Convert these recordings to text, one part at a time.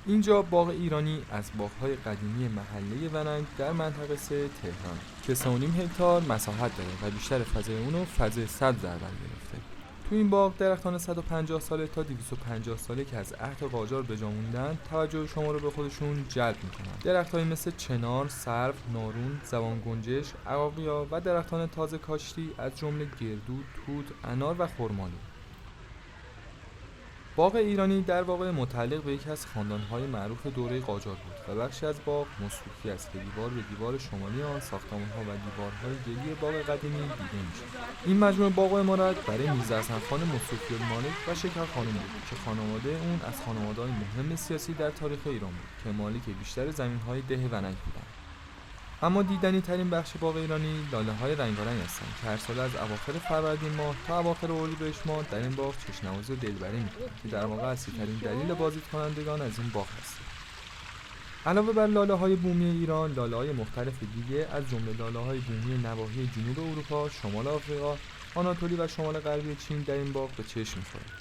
اینجا باغ ایرانی از باغ‌های قدیمی محله ونک در منطقه 3 تهران که 3.5 هکتار مساحت داره و بیشتر فضای اونو فضای سبز در بر گرفته. تو این باغ درختان 150 ساله تا 250 ساله که از عهد قاجار به جا موندن توجه شما رو به خودشون جلب میکنن. درختایی مثل چنار، سرو، نارون، زبان گنجش، عقاقیا و درختان تازه کاشتی از جمله گردو، توت، انار و خرمالو. باغ ایرانی در واقع متعلق به یکی از خاندان‌های معروف دوره قاجار بود و بخشی از باغ مصروفی است که دیوار به دیوار شمالی آن ساختمان‌ها و دیوارهای گلی باغ قدیمی دیده می‌شد. این مجموعه باغ و عمارت برای میرزا حسن خان مصروفی المالک و شکر خانم بود که خانواده اون از خانواده‌های مهم سیاسی در تاریخ ایران بود که مالک بیشتر زمین‌های ده ونک بودند. اما دیدنی ترین بخش باغ ایرانی لاله‌های رنگارنگ هستند که هر سال از اواخر فروردین ماه تا اواخر اردیبهشت ماه در این باغ چشم‌نوازی و دلبری می‌کنند که در واقع اصلی‌ترین دلیل بازدید کنندگان از این باغ است. علاوه بر لاله‌های بومی ایران، لاله‌های مختلف دیگه از جمله لاله‌های بومی نواحی جنوب اروپا، شمال آفریقا، آناتولی و شمال غربی چین در این باغ به چشم می‌خورند.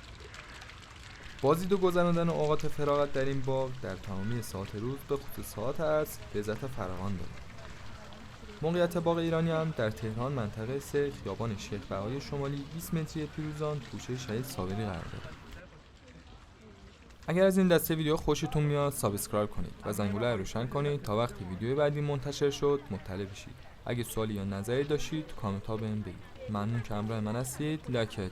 بازدید و گذراندن اوقات فراغت در این باغ در تمامی ساعات روز به خصوص ساعات عصر لذت فراوان دارد. موقعیت باغ ایرانی هم در تهران منطقه 3 خیابان شیخ بهای شمالی 20 متری پیروزان کوچه شهید صابری قرار دارد. اگر از این دسته ویدیو خوشتون میاد سابسکرایب کنید و زنگوله رو روشن کنید تا وقتی ویدیو بعدی منتشر شد مطلع بشید. اگه سوالی یا نظری داشتید تو کامنت ها بهم بگید. ممنون که همراه من هستید. لایکتون.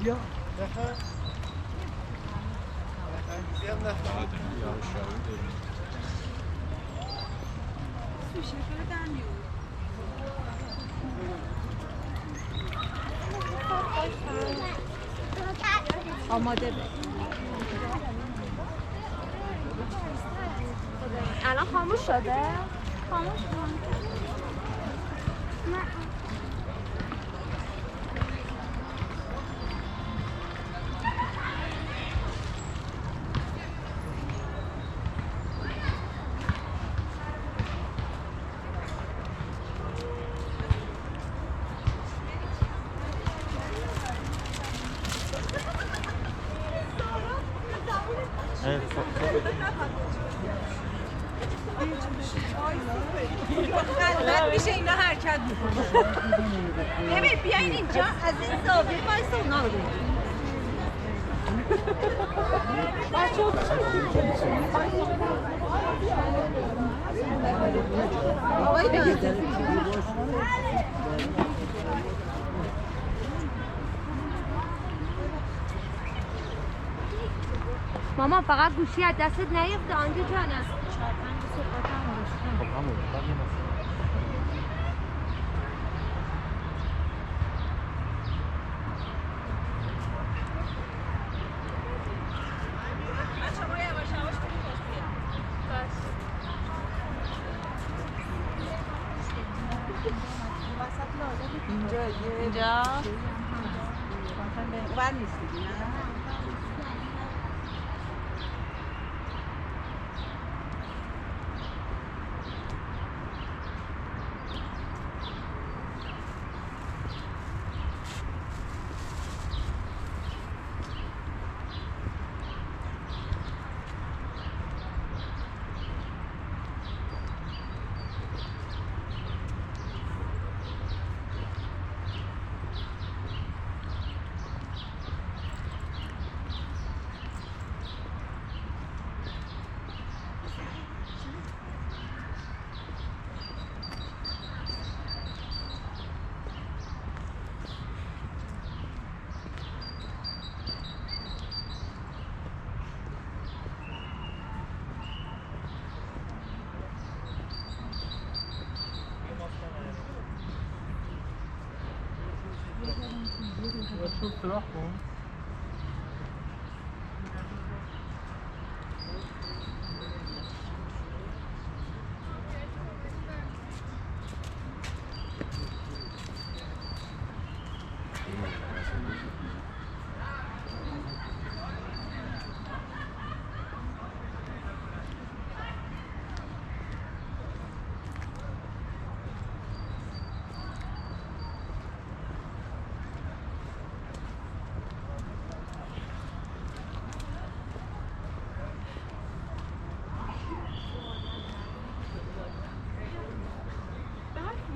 Ja, آماده به الان خاموش شده؟ خاموش کن. خلوت میشه اینا حرکت میکنه. ببین بیاین اینجا از این زاویه وایسا اونا رو ببین. ماما فقط گوشی از دستت نیفته آنجا جانم. اینجا اینجا اون نیست دیگه نه. شوف سلاحكم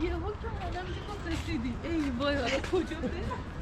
یه ها که آدم دیگه رسیدی ای وای حالا کجا برم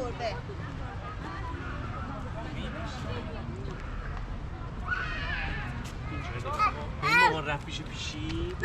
گربه این مامان رفت پیشی بشه